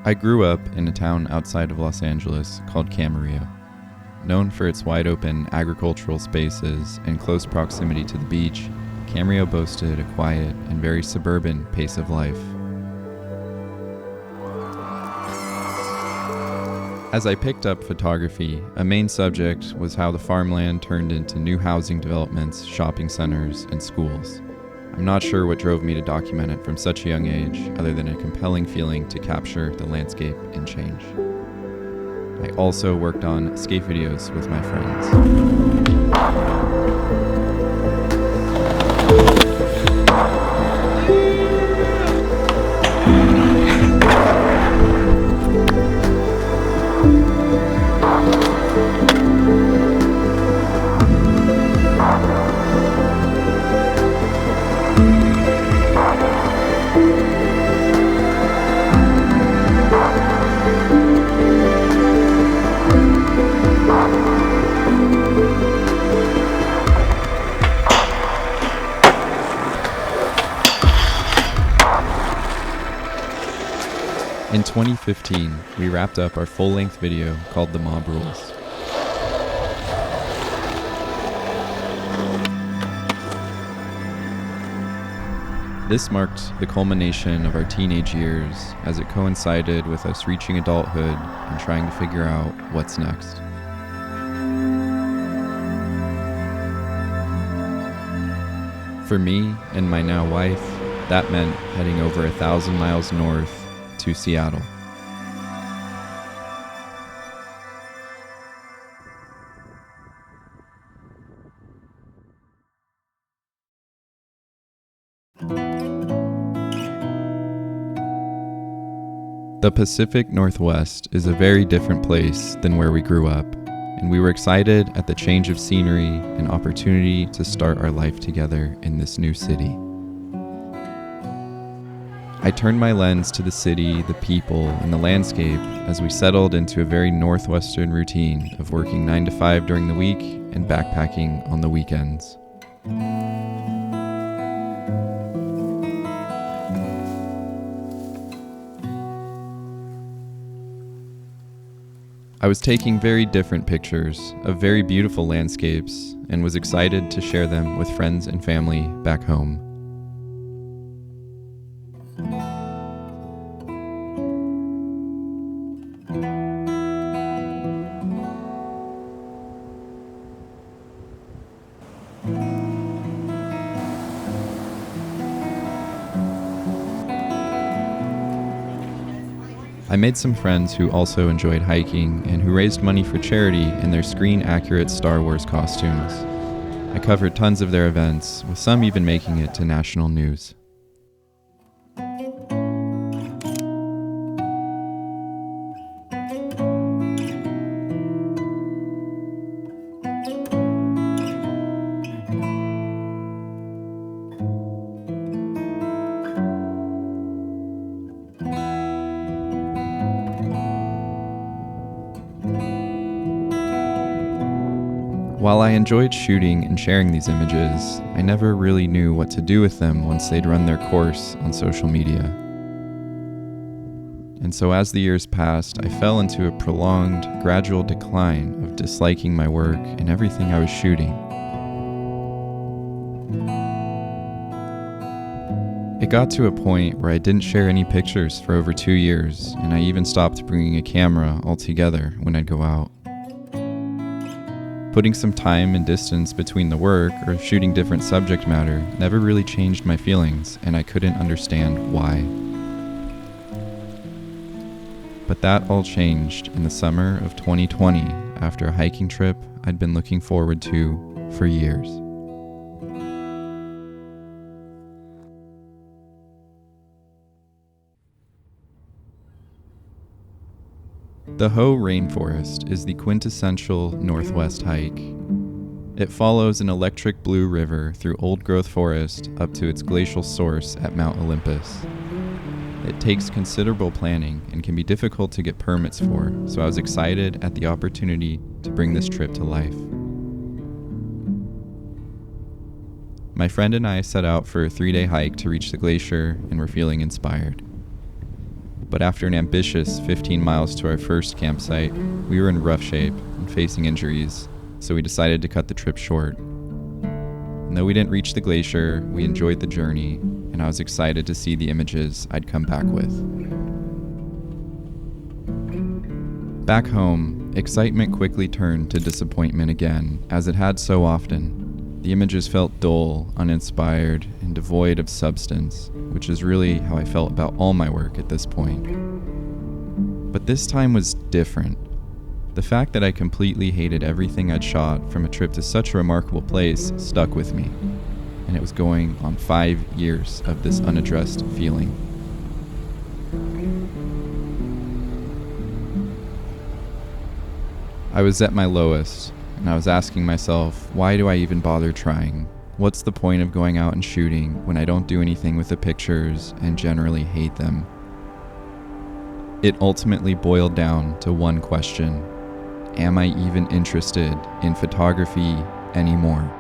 I grew up in a town outside of Los Angeles called Camarillo. Known for its wide-open agricultural spaces and close proximity to the beach, Camarillo boasted a quiet and very suburban pace of life. As I picked up photography, a main subject was how the farmland turned into new housing developments, shopping centers, and schools. I'm not sure what drove me to document it from such a young age, other than a compelling feeling to capture the landscape and change. I also worked on skate videos with my friends. In 2015, we wrapped up our full-length video called The Mob Rules. This marked the culmination of our teenage years as it coincided with us reaching adulthood and trying to figure out what's next. For me and my now wife, that meant heading over 1,000 miles north to Seattle. The Pacific Northwest is a very different place than where we grew up, and we were excited at the change of scenery and opportunity to start our life together in this new city. I turned my lens to the city, the people, and the landscape as we settled into a very northwestern routine of working 9 to 5 during the week and backpacking on the weekends. I was taking very different pictures of very beautiful landscapes and was excited to share them with friends and family back home. I made some friends who also enjoyed hiking and who raised money for charity in their screen-accurate Star Wars costumes. I covered tons of their events, with some even making it to national news. While I enjoyed shooting and sharing these images, I never really knew what to do with them once they'd run their course on social media. And so as the years passed, I fell into a prolonged, gradual decline of disliking my work and everything I was shooting. It got to a point where I didn't share any pictures for over 2 years, and I even stopped bringing a camera altogether when I'd go out. Putting some time and distance between the work or shooting different subject matter never really changed my feelings, and I couldn't understand why. But that all changed in the summer of 2020 after a hiking trip I'd been looking forward to for years. The Hoh Rainforest is the quintessential Northwest hike. It follows an electric blue river through old-growth forest up to its glacial source at Mount Olympus. It takes considerable planning and can be difficult to get permits for, so I was excited at the opportunity to bring this trip to life. My friend and I set out for a 3-day hike to reach the glacier and were feeling inspired. But after an ambitious 15 miles to our first campsite, we were in rough shape and facing injuries, so we decided to cut the trip short. And though we didn't reach the glacier, we enjoyed the journey, and I was excited to see the images I'd come back with. Back home, excitement quickly turned to disappointment again, as it had so often. The images felt dull, uninspired, and devoid of substance, which is really how I felt about all my work at this point. But this time was different. The fact that I completely hated everything I'd shot from a trip to such a remarkable place stuck with me, and it was going on 5 years of this unaddressed feeling. I was at my lowest, and I was asking myself, why do I even bother trying? What's the point of going out and shooting when I don't do anything with the pictures and generally hate them? It ultimately boiled down to one question: am I even interested in photography anymore?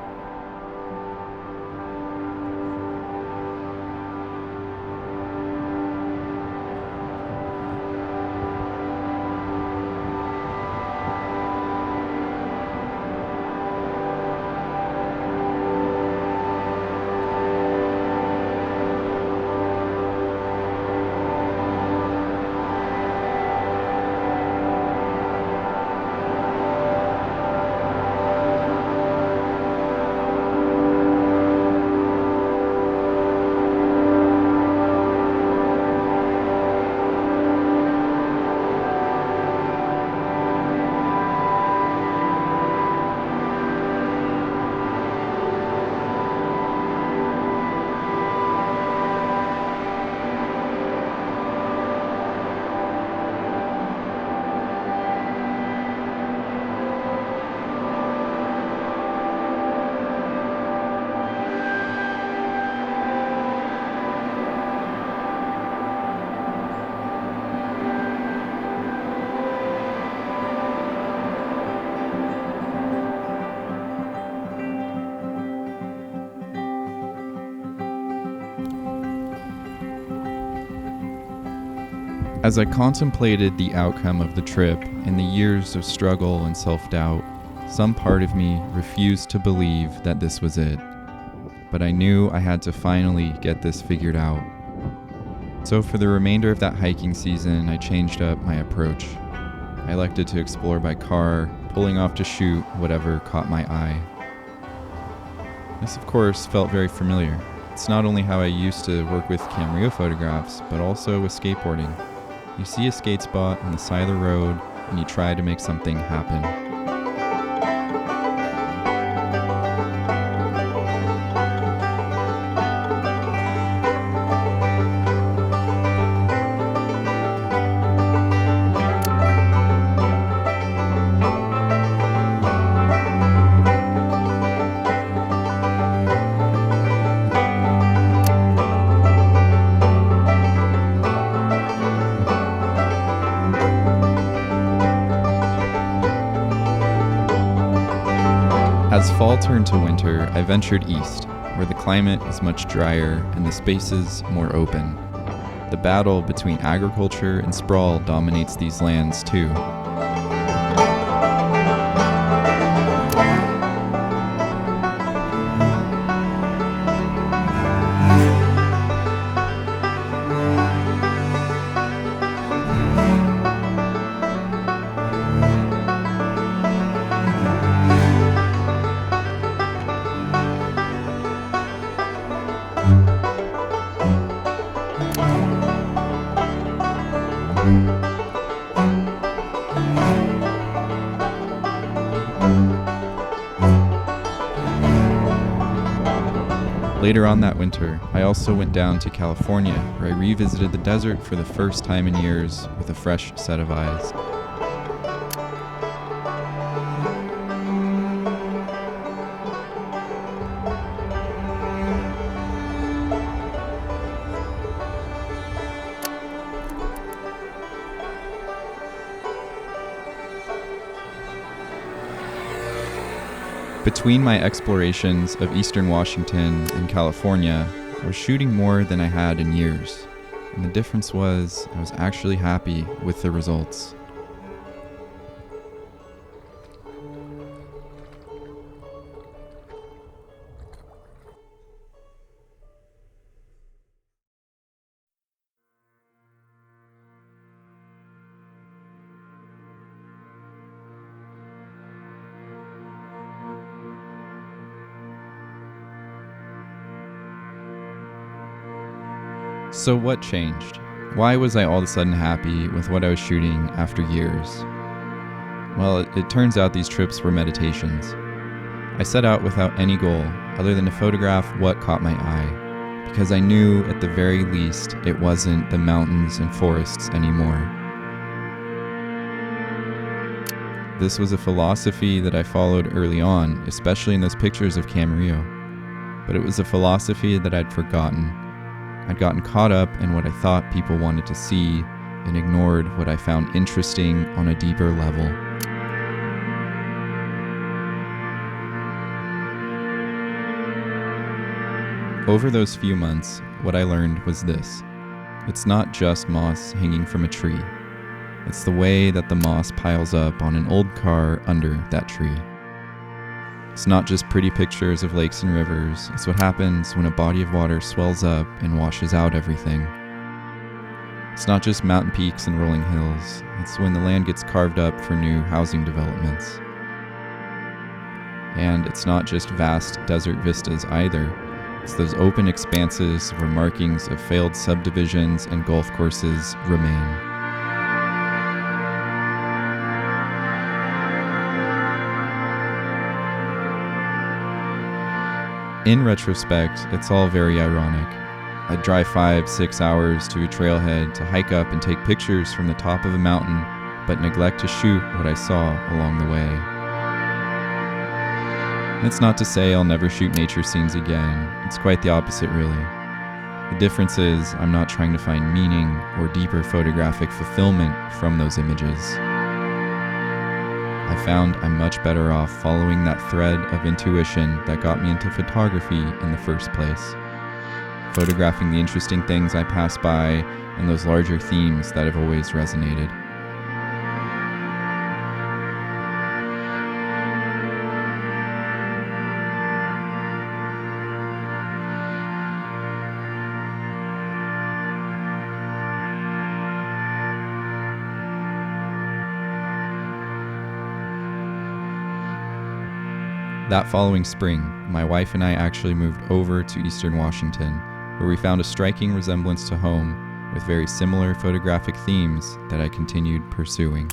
As I contemplated the outcome of the trip and the years of struggle and self-doubt, some part of me refused to believe that this was it. But I knew I had to finally get this figured out. So for the remainder of that hiking season, I changed up my approach. I elected to explore by car, pulling off to shoot whatever caught my eye. This, of course, felt very familiar. It's not only how I used to work with Camarillo photographs, but also with skateboarding. You see a skate spot on the side of the road, and you try to make something happen. As fall turned to winter, I ventured east, where the climate is much drier and the spaces more open. The battle between agriculture and sprawl dominates these lands too. Later on that winter, I also went down to California, where I revisited the desert for the first time in years with a fresh set of eyes. Between my explorations of eastern Washington and California, I was shooting more than I had in years. and the difference was I was actually happy with the results. So what changed? Why was I all of a sudden happy with what I was shooting after years? Well, it turns out these trips were meditations. I set out without any goal other than to photograph what caught my eye, because I knew at the very least it wasn't the mountains and forests anymore. This was a philosophy that I followed early on, especially in those pictures of Camarillo. But it was a philosophy that I'd forgotten. I'd gotten caught up in what I thought people wanted to see and ignored what I found interesting on a deeper level. Over those few months, what I learned was this. It's not just moss hanging from a tree. It's the way that the moss piles up on an old car under that tree. It's not just pretty pictures of lakes and rivers. It's what happens when a body of water swells up and washes out everything. It's not just mountain peaks and rolling hills. It's when the land gets carved up for new housing developments. And it's not just vast desert vistas either. It's those open expanses where markings of failed subdivisions and golf courses remain. In retrospect, it's all very ironic. I'd drive 5-6 hours to a trailhead to hike up and take pictures from the top of a mountain, but neglect to shoot what I saw along the way. It's not to say I'll never shoot nature scenes again. It's quite the opposite, really. The difference is I'm not trying to find meaning or deeper photographic fulfillment from those images. I found I'm much better off following that thread of intuition that got me into photography in the first place. Photographing the interesting things I pass by and those larger themes that have always resonated. That following spring, my wife and I actually moved over to Eastern Washington, where we found a striking resemblance to home with very similar photographic themes that I continued pursuing.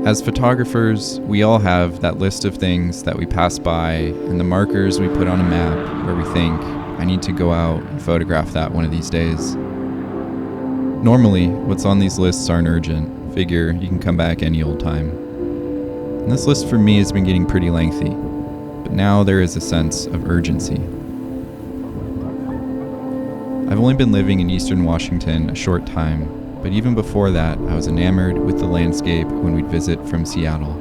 As photographers, we all have that list of things that we pass by and the markers we put on a map where we think, I need to go out and photograph that one of these days. Normally, what's on these lists aren't urgent. Figure you can come back any old time. And this list for me has been getting pretty lengthy, but now there is a sense of urgency. I've only been living in Eastern Washington a short time, but even before that, I was enamored with the landscape when we'd visit from Seattle.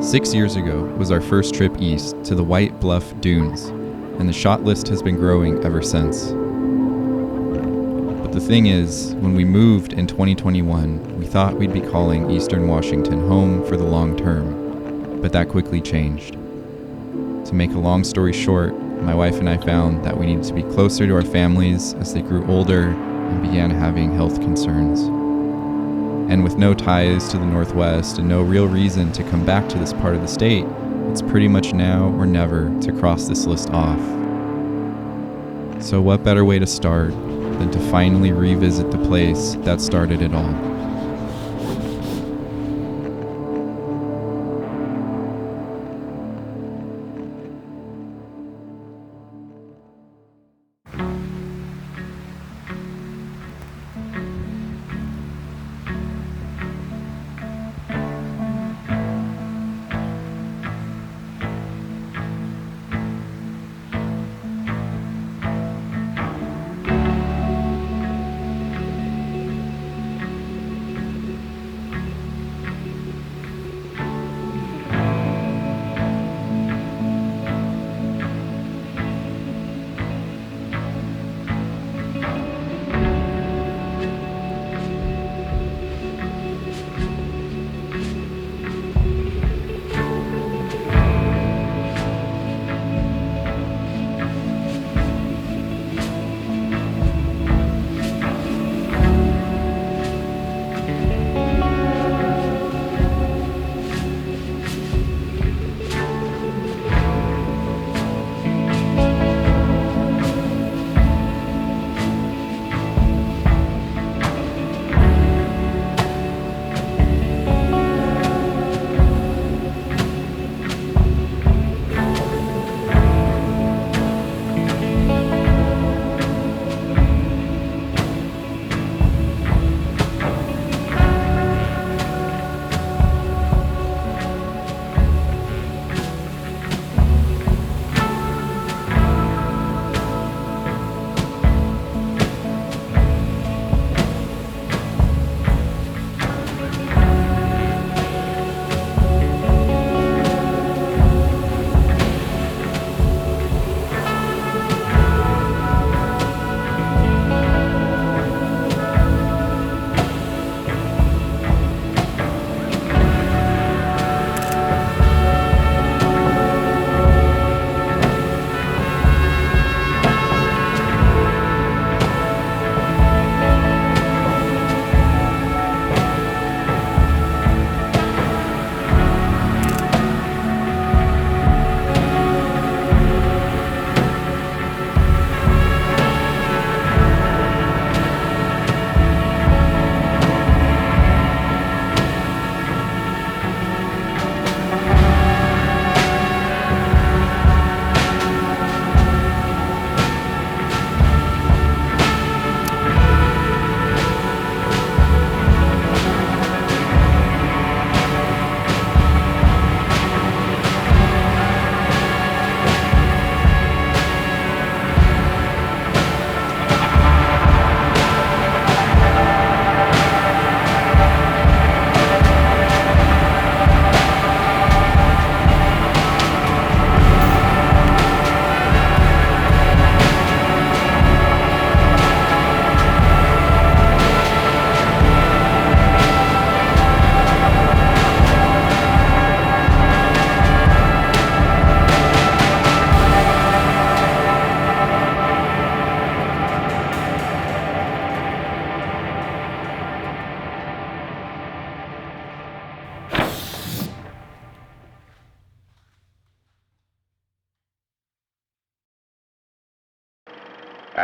Six years ago was our first trip east to the White Bluff Dunes, and the shot list has been growing ever since. But the thing is, when we moved in 2021, we thought we'd be calling Eastern Washington home for the long term. But that quickly changed. To make a long story short, my wife and I found that we needed to be closer to our families as they grew older and began having health concerns. And with no ties to the Northwest and no real reason to come back to this part of the state, it's pretty much now or never to cross this list off. So what better way to start than to finally revisit the place that started it all?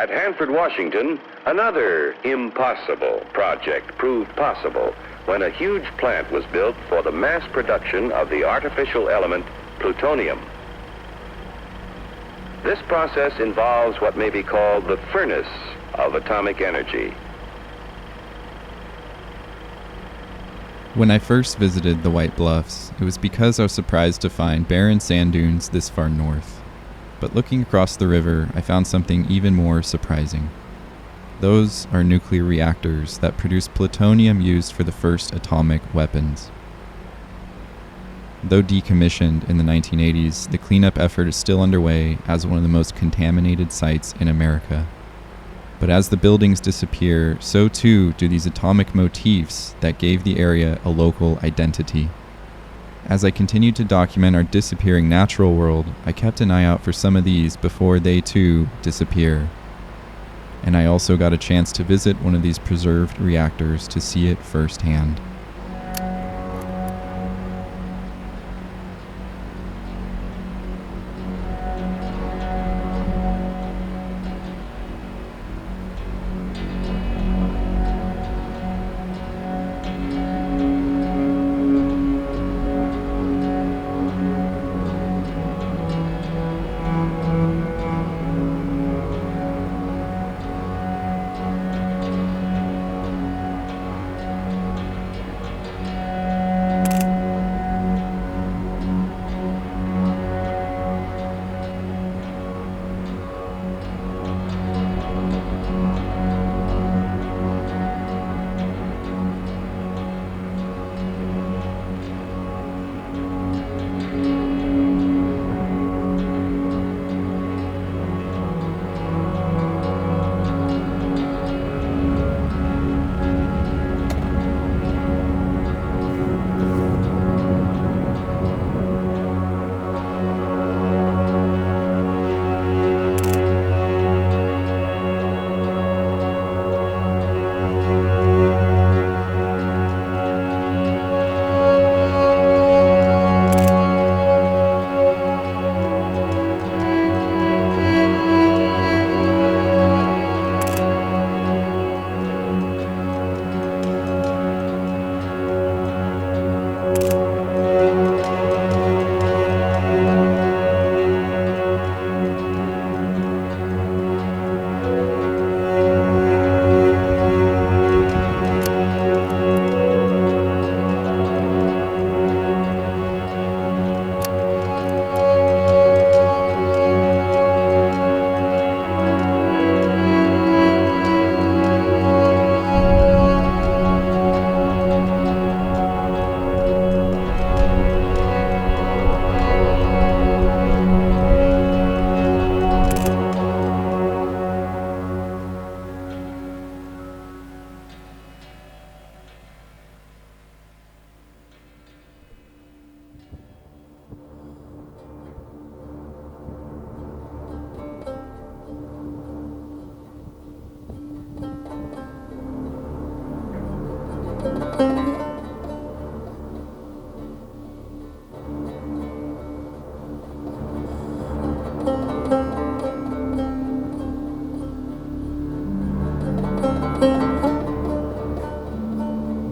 At Hanford, Washington, another impossible project proved possible when a huge plant was built for the mass production of the artificial element plutonium. This process involves what may be called the furnace of atomic energy. When I first visited the White Bluffs, it was because I was surprised to find barren sand dunes this far north. But looking across the river, I found something even more surprising. Those are nuclear reactors that produce plutonium used for the first atomic weapons. Though decommissioned in the 1980s, the cleanup effort is still underway as one of the most contaminated sites in America. But as the buildings disappear, so too do these atomic motifs that gave the area a local identity. As I continued to document our disappearing natural world, I kept an eye out for some of these before they too disappear. And I also got a chance to visit one of these preserved reactors to see it firsthand.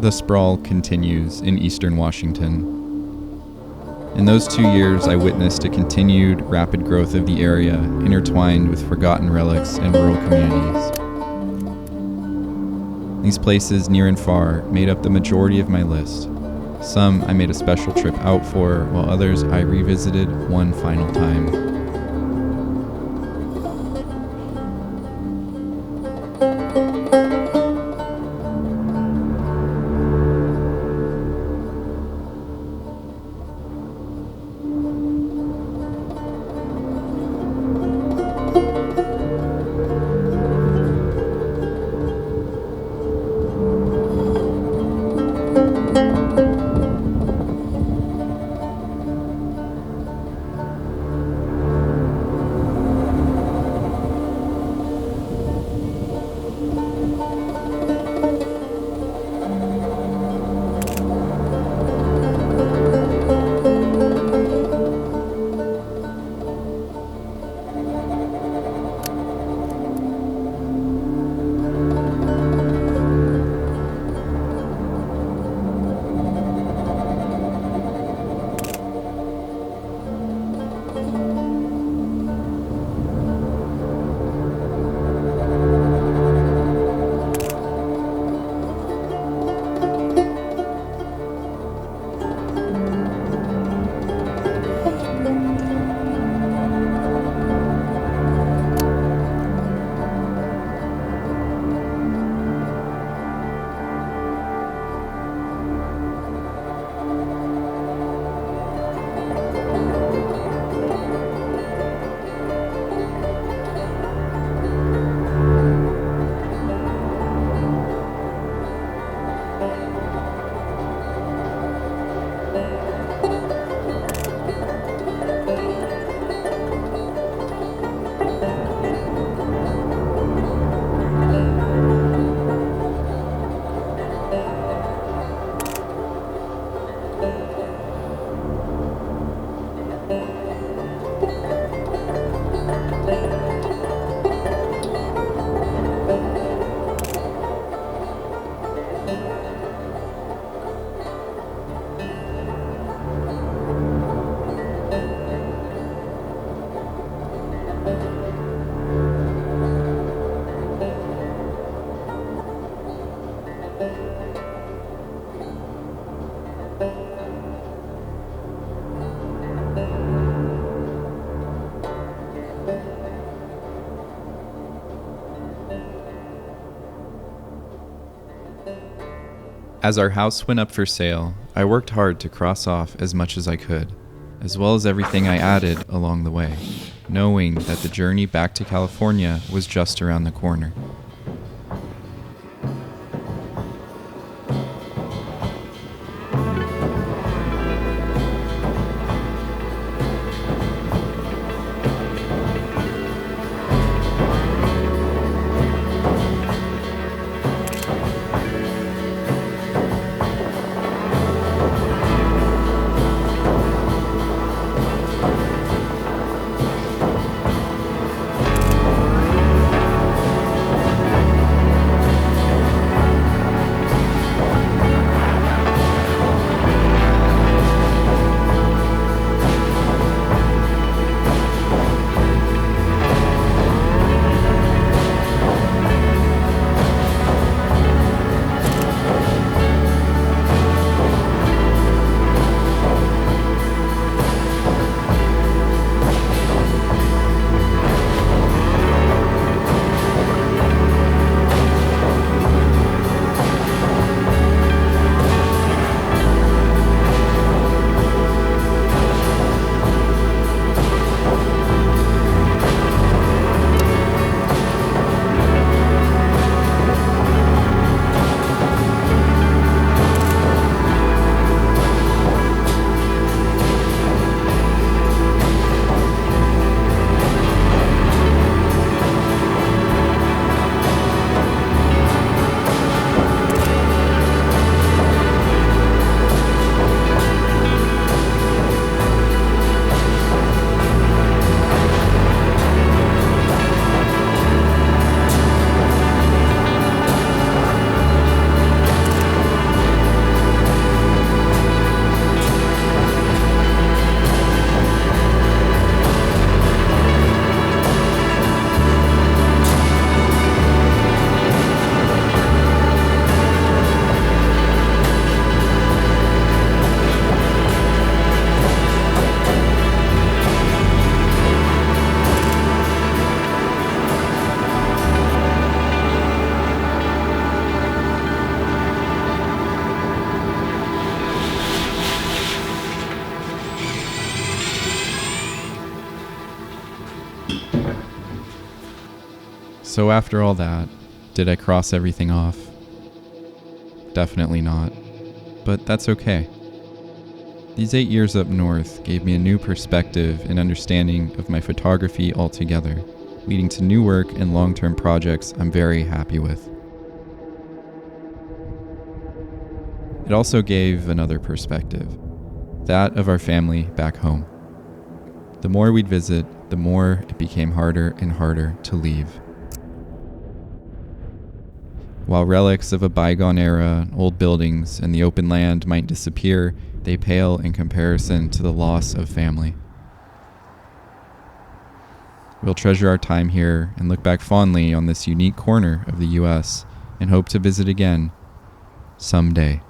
The sprawl continues in eastern Washington. In those 2 years, I witnessed a continued rapid growth of the area, intertwined with forgotten relics and rural communities. These places, near and far, made up the majority of my list. Some I made a special trip out for, while others I revisited one final time. As our house went up for sale, I worked hard to cross off as much as I could, as well as everything I added along the way, knowing that the journey back to California was just around the corner. So after all that, did I cross everything off? Definitely not. But that's okay. These 8 years up north gave me a new perspective and understanding of my photography altogether, leading to new work and long-term projects I'm very happy with. It also gave another perspective, that of our family back home. The more we'd visit, the more it became harder and harder to leave. While relics of a bygone era, old buildings, and the open land might disappear, they pale in comparison to the loss of family. We'll treasure our time here and look back fondly on this unique corner of the U.S. and hope to visit again someday.